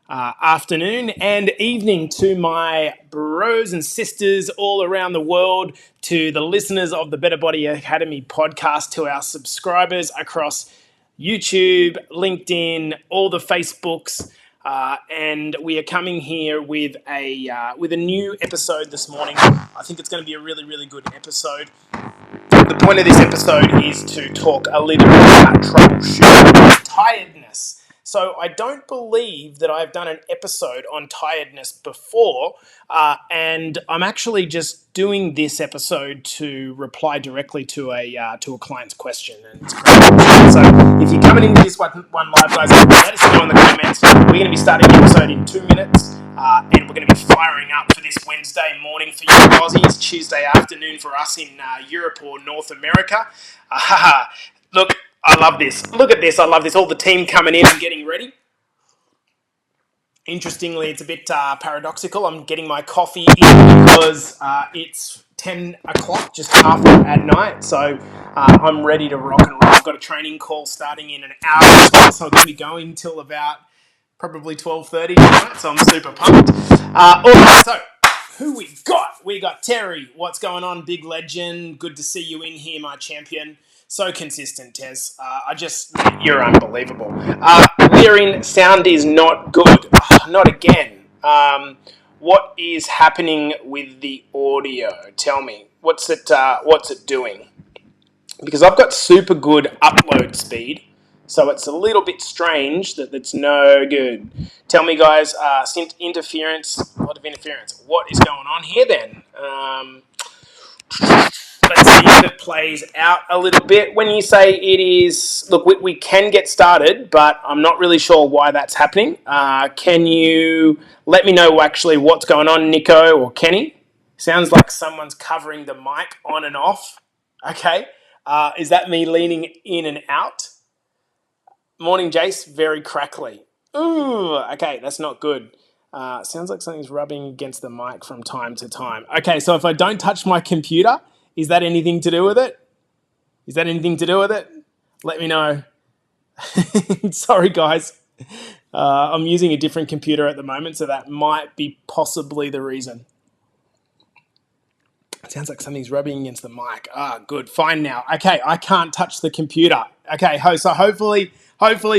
afternoon and evening to my bros and sisters all around the world, to the listeners of the Better Body Academy podcast, to our subscribers across YouTube, LinkedIn, all the Facebooks. And we are coming here with a new episode this morning. I think it's going to be a really, really good episode. The point of this episode is to talk a little bit about troubleshoot tiredness. So I don't believe that I've done an episode on tiredness before, and I'm actually just doing this episode to reply directly to a client's question. And it's great. So if you're coming into this one live, guys, let us know in the comments. We're going to be starting the episode in 2 minutes. And we're going to be firing up for this Wednesday morning for you Aussies, Tuesday afternoon for us in Europe or North America. Look, I love this. Look at this. I love this. All the team coming in and getting ready. Interestingly, it's a bit paradoxical. I'm getting my coffee in because it's 10 o'clock, just after at night. So I'm ready to rock and roll. I've got a training call starting in an hour, so I'm going to be going till about probably 12:30 tonight, so I'm super pumped. All right, so who we got? We got Terry. What's going on, big legend? Good to see you in here, my champion. So consistent, Tez. You're unbelievable. We're in sound is not good. Not again. What is happening with the audio? Tell me. What's it doing? Because I've got super good upload speed. So it's a little bit strange that it's no good. Tell me, guys, a lot of interference. What is going on here then? Let's see if it plays out a little bit. When you say it is, look, we can get started, but I'm not really sure why that's happening. Can you let me know actually what's going on, Nico or Kenny? Sounds like someone's covering the mic on and off. Okay. Is that me leaning in and out? Morning, Jace. Very crackly. Ooh, okay, that's not good. Sounds like something's rubbing against the mic from time to time. Okay, so if I don't touch my computer, is that anything to do with it? Let me know. Sorry, guys. I'm using a different computer at the moment, so that might be possibly the reason. It sounds like something's rubbing against the mic. Good. Fine now. Okay, I can't touch the computer. Okay, so hopefully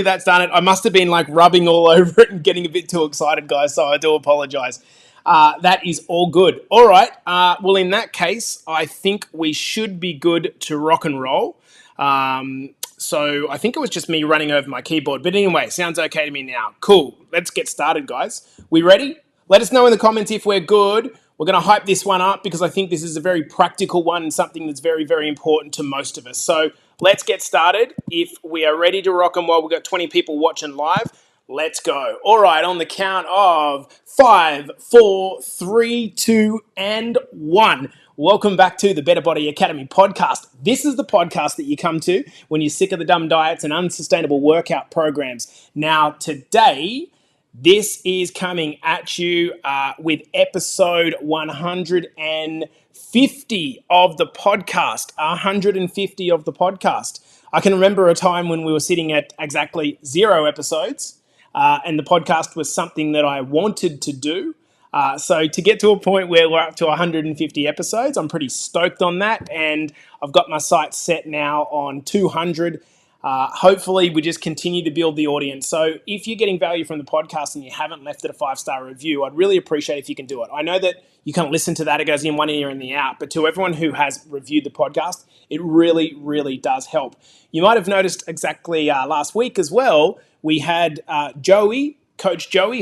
that's done it. I must have been like rubbing all over it and getting a bit too excited, guys, so I do apologize. That is all good. All right. Well, in that case, I think we should be good to rock and roll. So I think it was just me running over my keyboard. But anyway, sounds okay to me now. Cool. Let's get started, guys. We ready? Let us know in the comments if we're good. We're going to hype this one up because I think this is a very practical one and something that's very, very important to most of us. So let's get started. If we are ready to rock and roll, we've got 20 people watching live. Let's go. All right, on the count of 5, 4, 3, 2, and 1. Welcome back to the Better Body Academy podcast. This is the podcast that you come to when you're sick of the dumb diets and unsustainable workout programs. Now, today, this is coming at you with episode 150 of the podcast. 150 of the podcast. I can remember a time when we were sitting at exactly 0 episodes, and the podcast was something that I wanted to do. So to get to a point where we're up to 150 episodes, I'm pretty stoked on that, and I've got my sights set now on 200. Hopefully, we just continue to build the audience. So if you're getting value from the podcast and you haven't left it a 5-star review, I'd really appreciate if you can do it. I know that you can't listen to that. It goes in one ear and the out. But to everyone who has reviewed the podcast, it really, really does help. You might have noticed exactly last week as well, we had Coach Joey,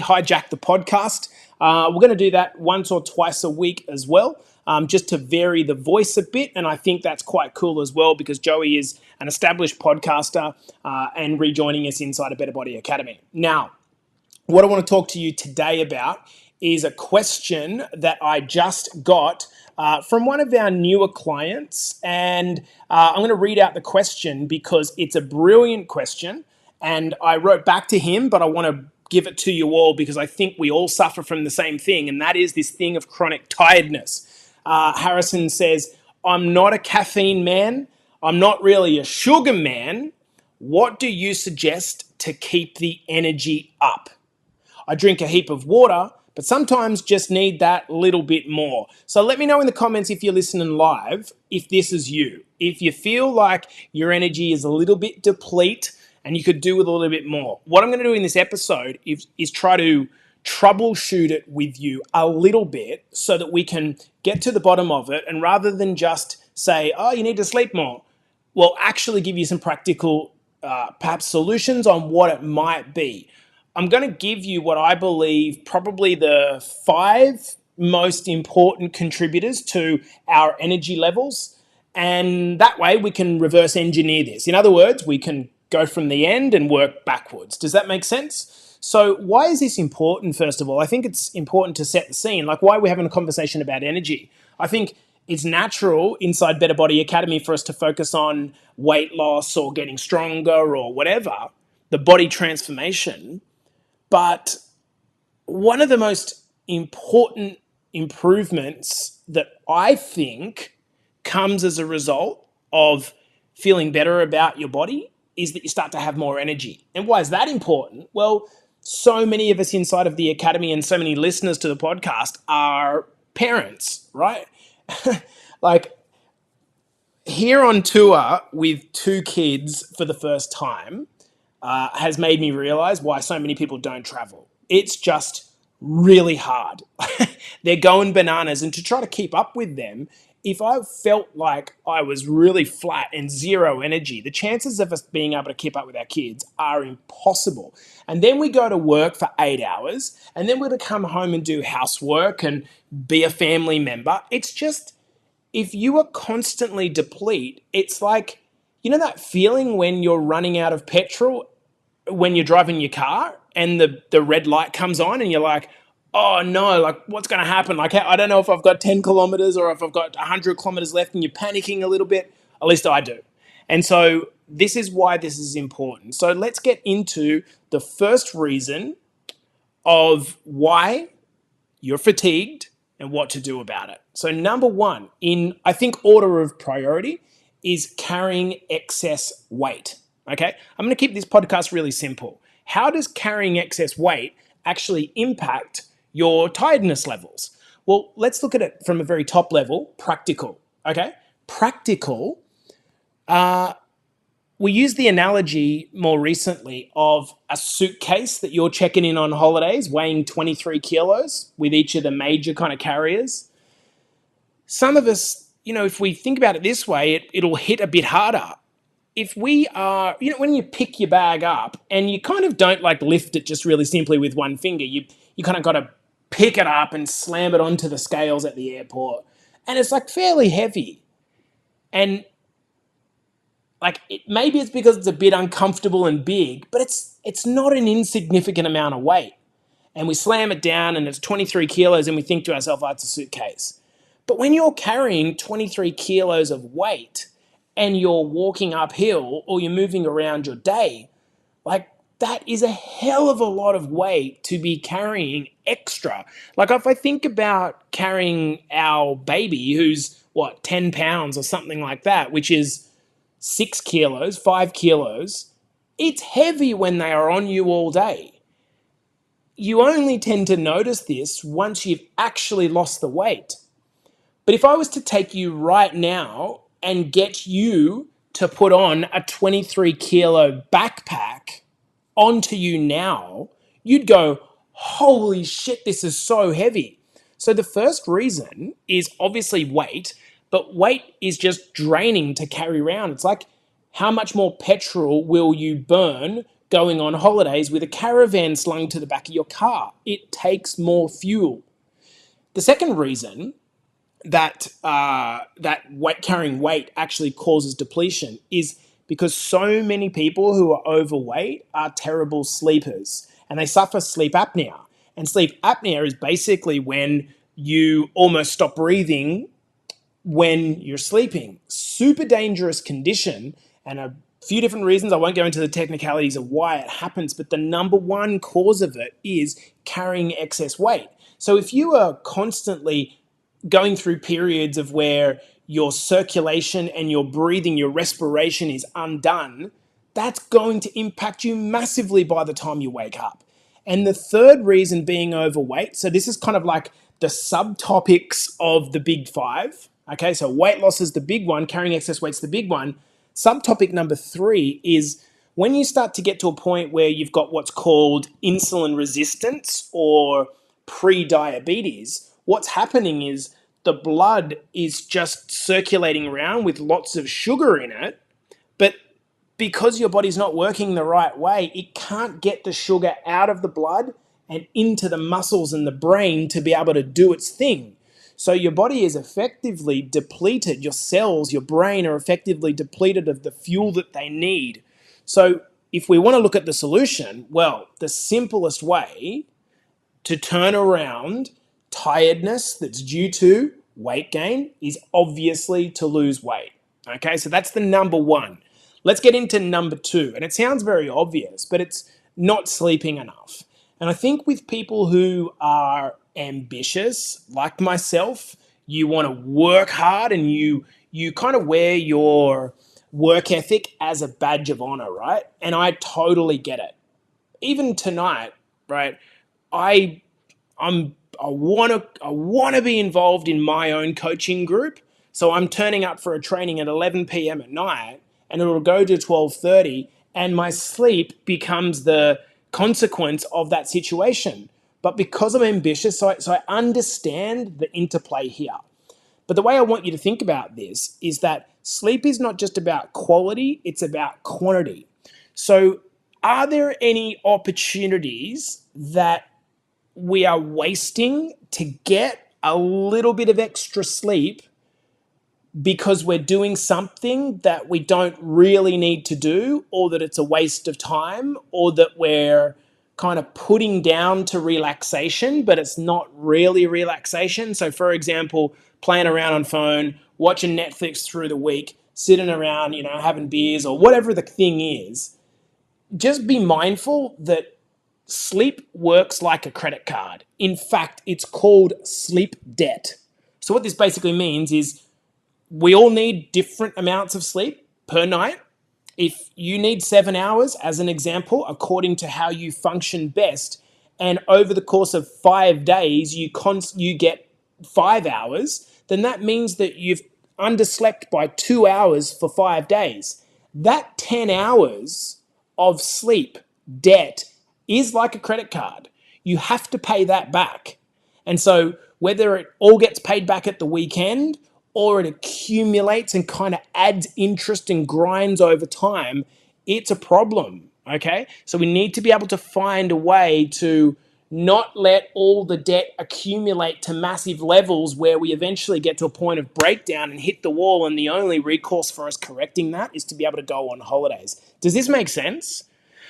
hijack the podcast. We're going to do that once or twice a week as well. Just to vary the voice a bit. And I think that's quite cool as well because Joey is an established podcaster and rejoining us inside a Better Body Academy. Now, what I want to talk to you today about is a question that I just got from one of our newer clients. And I'm going to read out the question because it's a brilliant question. And I wrote back to him, but I want to give it to you all because I think we all suffer from the same thing, and that is this thing of chronic tiredness. Harrison says, I'm not a caffeine man. I'm not really a sugar man. What do you suggest to keep the energy up? I drink a heap of water, but sometimes just need that little bit more. So let me know in the comments if you're listening live, if this is you. If you feel like your energy is a little bit deplete and you could do with a little bit more. What I'm going to do in this episode is try to troubleshoot it with you a little bit so that we can get to the bottom of it. And rather than just say, oh, you need to sleep more, we'll actually give you some practical, perhaps solutions on what it might be. I'm going to give you what I believe probably the 5 most important contributors to our energy levels. And that way we can reverse engineer this. In other words, we can go from the end and work backwards. Does that make sense? So why is this important, first of all? I think it's important to set the scene. Like, why are we having a conversation about energy? I think it's natural inside Better Body Academy for us to focus on weight loss or getting stronger or whatever, the body transformation. But one of the most important improvements that I think comes as a result of feeling better about your body is that you start to have more energy. And why is that important? Well, so many of us inside of the academy and so many listeners to the podcast are parents, right? Like, here on tour with 2 kids for the first time has made me realize why so many people don't travel. It's just really hard. They're going bananas. And to try to keep up with them, if I felt like I was really flat and zero energy, the chances of us being able to keep up with our kids are impossible. And then we go to work for 8 hours, and then we're to come home and do housework and be a family member. It's just, if you are constantly deplete, it's like, you know that feeling when you're running out of petrol when you're driving your car and the red light comes on and you're like, oh no, like what's going to happen? Like, I don't know if I've got 10 kilometers or if I've got 100 kilometers left, and you're panicking a little bit. At least I do. And so this is why this is important. So let's get into the first reason of why you're fatigued and what to do about it. So number 1, in I think order of priority, is carrying excess weight. Okay, I'm going to keep this podcast really simple. How does carrying excess weight actually impact your tiredness levels? Well, let's look at it from a very top level, practical. Okay, practical. We use the analogy more recently of a suitcase that you're checking in on holidays, weighing 23 kilos with each of the major kind of carriers. Some of us, if we think about it this way, it'll hit a bit harder. If we are, when you pick your bag up and you kind of don't like lift it just really simply with one finger, you kind of got to pick it up and slam it onto the scales at the airport. And it's like fairly heavy. And like, maybe it's because it's a bit uncomfortable and big, but it's not an insignificant amount of weight. And we slam it down and it's 23 kilos and we think to ourselves, oh, it's a suitcase. But when you're carrying 23 kilos of weight and you're walking uphill or you're moving around your day, like, that is a hell of a lot of weight to be carrying extra. Like, if I think about carrying our baby who's 10 pounds or something like that, which is 6 kilos, 5 kilos, it's heavy when they are on you all day. You only tend to notice this once you've actually lost the weight. But if I was to take you right now and get you to put on a 23 kilo backpack onto you now, you'd go, holy shit, this is so heavy. So the first reason is obviously weight, but weight is just draining to carry around. It's like, how much more petrol will you burn going on holidays with a caravan slung to the back of your car? It takes more fuel. The second reason that carrying weight actually causes depletion is because so many people who are overweight are terrible sleepers and they suffer sleep apnea. And sleep apnea is basically when you almost stop breathing when you're sleeping. Super dangerous condition, and a few different reasons. I won't go into the technicalities of why it happens, but the number 1 cause of it is carrying excess weight. So if you are constantly going through periods of where your circulation and your breathing, your respiration is undone, that's going to impact you massively by the time you wake up. And the third reason being overweight, so this is kind of like the subtopics of the big five. Okay, so weight loss is the big one, carrying excess weight's the big one. Subtopic number 3 is when you start to get to a point where you've got what's called insulin resistance or pre-diabetes, what's happening is the blood is just circulating around with lots of sugar in it, but because your body's not working the right way, it can't get the sugar out of the blood and into the muscles and the brain to be able to do its thing. So your body is effectively depleted. Your cells, your brain are effectively depleted of the fuel that they need. So if we want to look at the solution, well, the simplest way to turn around tiredness that's due to weight gain is obviously to lose weight. Okay, so that's the number one. Let's get into number 2. And it sounds very obvious, but it's not sleeping enough. And I think with people who are ambitious, like myself, you want to work hard and you kind of wear your work ethic as a badge of honor, right? And I totally get it. Even tonight, right? I want to be involved in my own coaching group. So I'm turning up for a training at 11 p.m. at night, and it'll go to 12:30, and my sleep becomes the consequence of that situation. But because I'm ambitious, so I understand the interplay here. But the way I want you to think about this is that sleep is not just about quality, it's about quantity. So are there any opportunities that we are wasting to get a little bit of extra sleep because we're doing something that we don't really need to do, or that it's a waste of time, or that we're kind of putting down to relaxation, but it's not really relaxation? So for example, playing around on phone, watching Netflix through the week, sitting around, having beers or whatever the thing is. Just be mindful that sleep works like a credit card. In fact, it's called sleep debt. So what this basically means is we all need different amounts of sleep per night. If you need 7 hours, as an example, according to how you function best, and over the course of 5 days you get 5 hours, then that means that you've underslept by 2 hours for 5 days. That 10 hours of sleep debt is like a credit card. You have to pay that back. And so whether it all gets paid back at the weekend or it accumulates and kind of adds interest and grinds over time, it's a problem, okay? So we need to be able to find a way to not let all the debt accumulate to massive levels where we eventually get to a point of breakdown and hit the wall, and the only recourse for us correcting that is to be able to go on holidays. Does this make sense?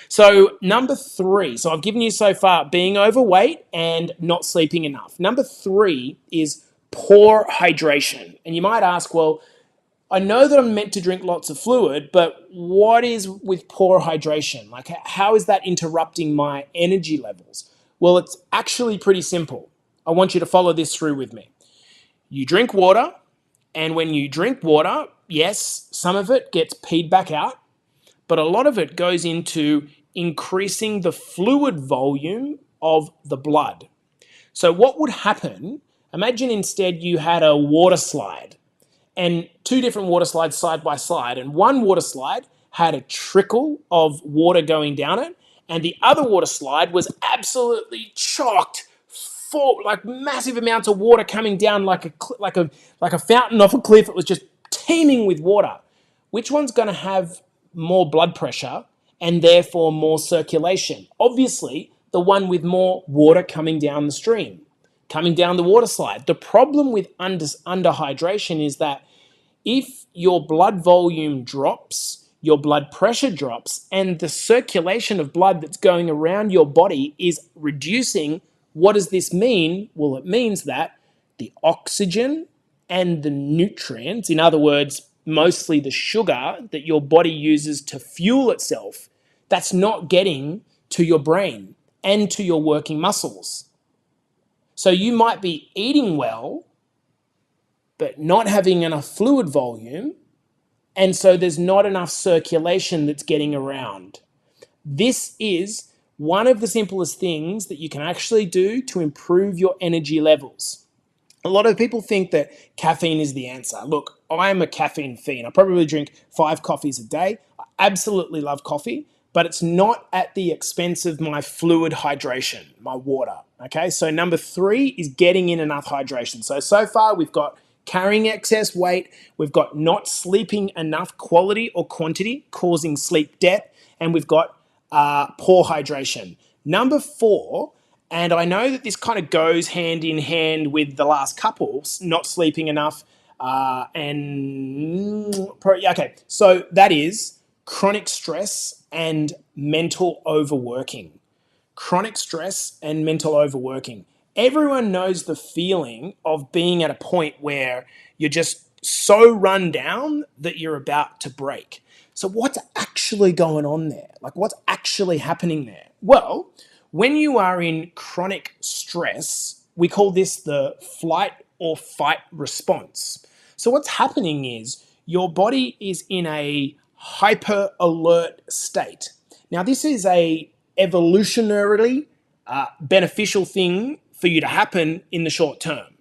So number 3, so I've given you so far being overweight and not sleeping enough. Number 3 is poor hydration. And you might ask, well, I know that I'm meant to drink lots of fluid, but what is with poor hydration? Like, how is that interrupting my energy levels? Well, it's actually pretty simple. I want you to follow this through with me. You drink water, and when you drink water, yes, some of it gets peed back out, but a lot of it goes into increasing the fluid volume of the blood. So what would happen, imagine instead you had a water slide and 2 different water slides side by side, and one water slide had a trickle of water going down it, and the other water slide was absolutely chocked full, like massive amounts of water coming down like a fountain off a cliff. It was just teeming with water. Which one's going to have more blood pressure and therefore more circulation? Obviously, the one with more water coming down the stream, coming down the water slide. The problem with underhydration is that if your blood volume drops, your blood pressure drops, and the circulation of blood that's going around your body is reducing, what does this mean? Well, it means that the oxygen and the nutrients, in other words, mostly the sugar that your body uses to fuel itself, that's not getting to your brain and to your working muscles. So you might be eating well, but not having enough fluid volume, and so there's not enough circulation that's getting around. This is one of the simplest things that you can actually do to improve your energy levels. A lot of people think that caffeine is the answer. Look, I'm a caffeine fiend. I probably drink 5 coffees a day. I absolutely love coffee, but it's not at the expense of my fluid hydration, my water. Okay, so number 3 is getting in enough hydration. So far we've got carrying excess weight, we've got not sleeping enough quality or quantity, causing sleep debt, and we've got poor hydration. Number 4, and I know that this kind of goes hand in hand with the last couple, not sleeping enough, okay, so that is chronic stress and mental overworking. Chronic stress and mental overworking. Everyone knows the feeling of being at a point where you're just so run down that you're about to break. So what's actually going on there? Like, what's actually happening there? Well, when you are in chronic stress, we call this the flight or fight response. So what's happening is your body is in a hyper alert state. Now, this is a evolutionarily beneficial thing for you to happen in the short term.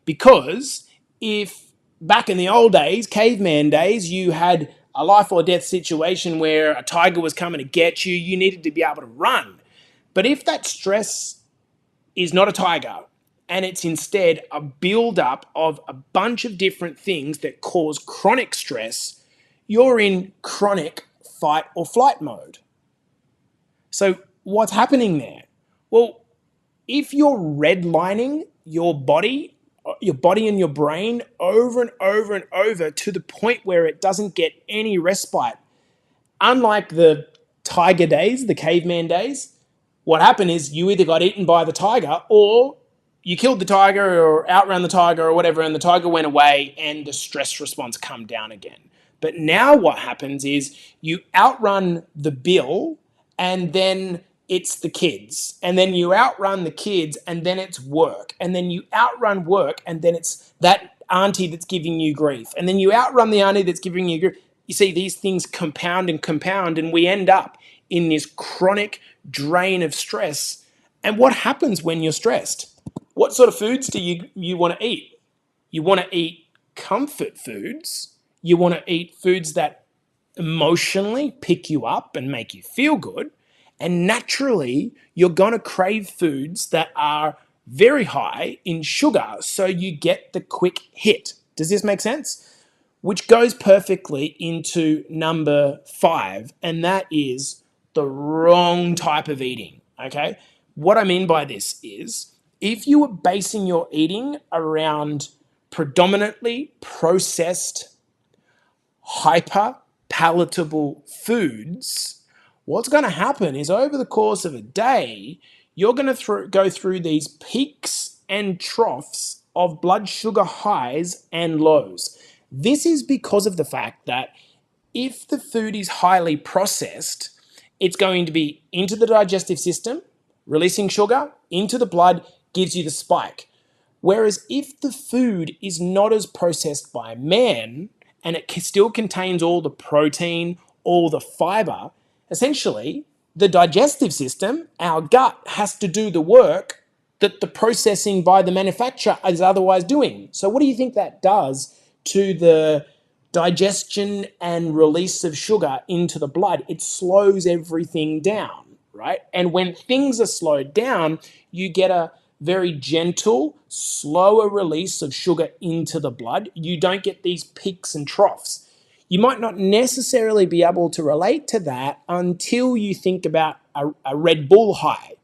Because if back in the old days, caveman days, you had a life or death situation where a tiger was coming to get you, you needed to be able to run. But if that stress is not a tiger and it's instead a build-up of a bunch of different things that cause chronic stress, you're in chronic fight or flight mode. So what's happening there? Well, if you're redlining your body and your brain over and over and over to the point where it doesn't get any respite, unlike the tiger days, the caveman days, what happened is you either got eaten by the tiger or you killed the tiger or outran the tiger or whatever, and the tiger went away and the stress response come down again. But now what happens is you outrun the bill and then it's the kids, and then you outrun the kids and then it's work, and then you outrun work and then it's that auntie that's giving you grief, and then you outrun the auntie that's giving you grief. You see, these things compound and compound, and we end up in this chronic drain of stress. And what happens when you're stressed? What sort of foods do you want to eat? You want to eat comfort foods. You want to eat foods that emotionally pick you up and make you feel good. And naturally, you're going to crave foods that are very high in sugar, so you get the quick hit. Does this make sense? Which goes perfectly into number 5, and that is the wrong type of eating, okay? What I mean by this is, if you were basing your eating around predominantly processed, hyper palatable foods, what's going to happen is over the course of a day, you're going to go through these peaks and troughs of blood sugar highs and lows. This is because of the fact that if the food is highly processed, it's going to be into the digestive system, releasing sugar, into the blood, gives you the spike. Whereas if the food is not as processed by man, and it still contains all the protein, all the fiber, essentially the digestive system, our gut, has to do the work that the processing by the manufacturer is otherwise doing. So what do you think that does to the digestion and release of sugar into the blood? It slows everything down, right? And when things are slowed down, you get a very gentle, slower release of sugar into the blood. You don't get these peaks and troughs. You might not necessarily be able to relate to that until you think about a Red Bull high.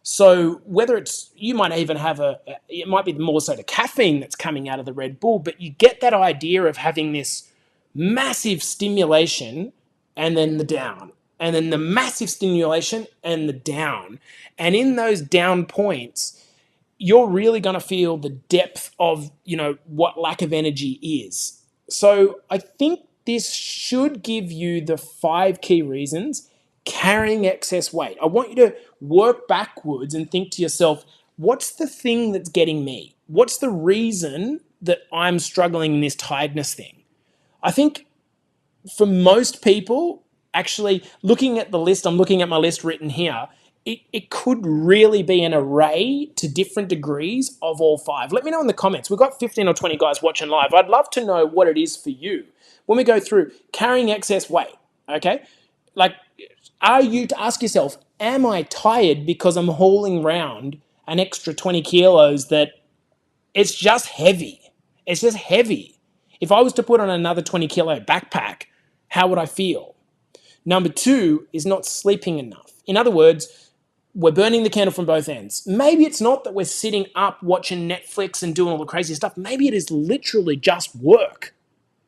So whether it's, you might even have it might be more so the caffeine that's coming out of the Red Bull, but you get that idea of having this massive stimulation and then the down, and then the massive stimulation and the down. And in those down points, you're really going to feel the depth of, what lack of energy is. So I think this should give you the 5 key reasons carrying excess weight. I want you to work backwards and think to yourself, what's the thing that's getting me? What's the reason that I'm struggling in this tiredness thing? I think for most people, actually looking at the list, I'm looking at my list written here, it could really be an array to different degrees of all five. Let me know in the comments. We've got 15 or 20 guys watching live. I'd love to know what it is for you when we go through carrying excess weight, okay? Like, are you to ask yourself, am I tired because I'm hauling around an extra 20 kilos that it's just heavy? It's just heavy. If I was to put on another 20 kilo backpack, how would I feel? Number two is not sleeping enough. In other words, we're burning the candle from both ends. Maybe it's not that we're sitting up watching Netflix and doing all the crazy stuff. Maybe it is literally just work.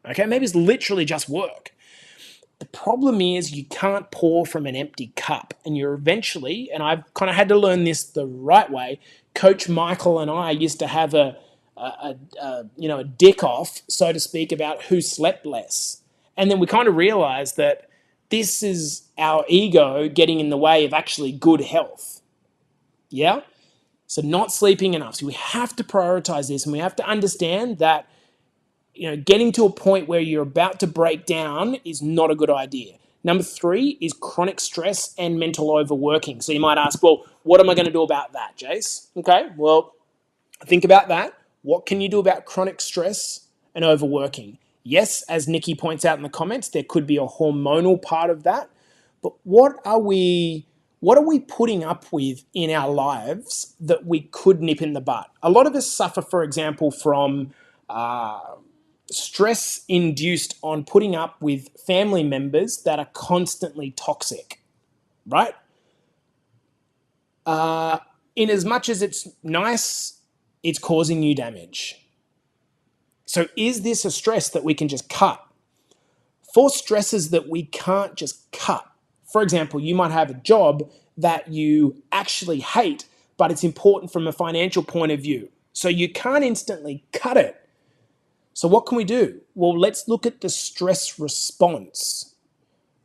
Okay, maybe it's literally just work. The problem is you can't pour from an empty cup, and you're eventually, and I've kind of had to learn this the right way. Coach Michael and I used to have a dick off, so to speak, about who slept less, and then we kind of realized that this is our ego getting in the way of actually good health. Yeah? So not sleeping enough. So we have to prioritize this, and we have to understand that getting to a point where you're about to break down is not a good idea. Number three is chronic stress and mental overworking. So you might ask, well, what am I going to do about that, Jace? Okay, well, think about that. What can you do about chronic stress and overworking? Yes, as Nikki points out in the comments, there could be a hormonal part of that. But what are we putting up with in our lives that we could nip in the butt? A lot of us suffer, for example, from stress induced on putting up with family members that are constantly toxic, right? In as much as it's nice, it's causing you damage. So is this a stress that we can just cut? For stresses that we can't just cut, for example, you might have a job that you actually hate, but it's important from a financial point of view. So you can't instantly cut it. So what can we do? Well, let's look at the stress response.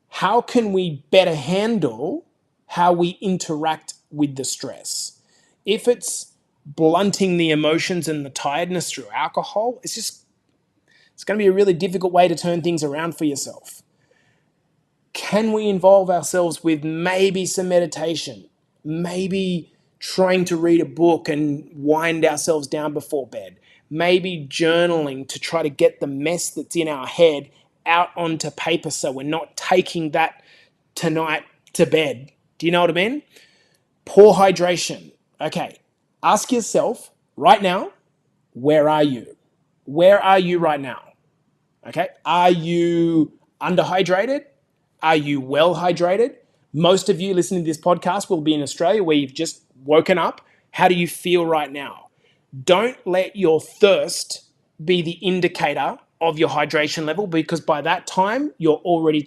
How can we better handle how we interact with the stress? If it's blunting the emotions and the tiredness through alcohol, it's going to be a really difficult way to turn things around for yourself. Can we involve ourselves with maybe some meditation, maybe trying to read a book and wind ourselves down before bed, maybe journaling to try to get the mess that's in our head out onto paper so we're not taking that tonight to bed. Do you know what I mean? Poor hydration. Okay, ask yourself right now, where are you? Where are you right now? Okay, are you underhydrated? Are you well hydrated? Most of you listening to this podcast will be in Australia where you've just woken up. How do you feel right now? Don't let your thirst be the indicator of your hydration level, because by that time you're already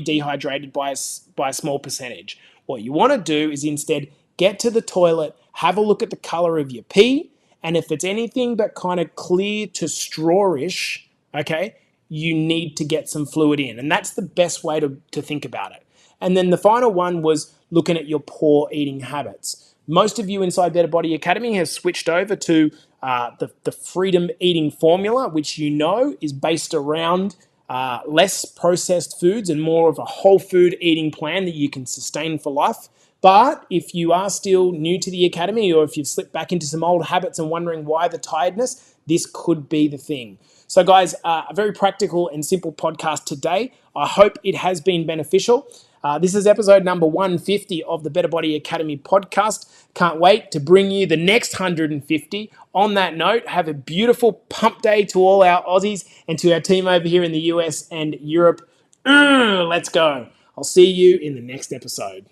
dehydrated by a small percentage. What you want to do is instead get to the toilet, have a look at the color of your pee, and if it's anything but kind of clear to strawish, okay, you need to get some fluid in. And that's the best way to think about it. And then the final one was looking at your poor eating habits. Most of you inside Better Body Academy have switched over to the Freedom Eating Formula, which you know is based around less processed foods and more of a whole food eating plan that you can sustain for life. But if you are still new to the Academy, or if you've slipped back into some old habits and wondering why the tiredness, this could be the thing. So guys, a very practical and simple podcast today. I hope it has been beneficial. This is episode number 150 of the Better Body Academy podcast. Can't wait to bring you the next 150. On that note, have a beautiful pump day to all our Aussies and to our team over here in the US and Europe. Let's go. I'll see you in the next episode.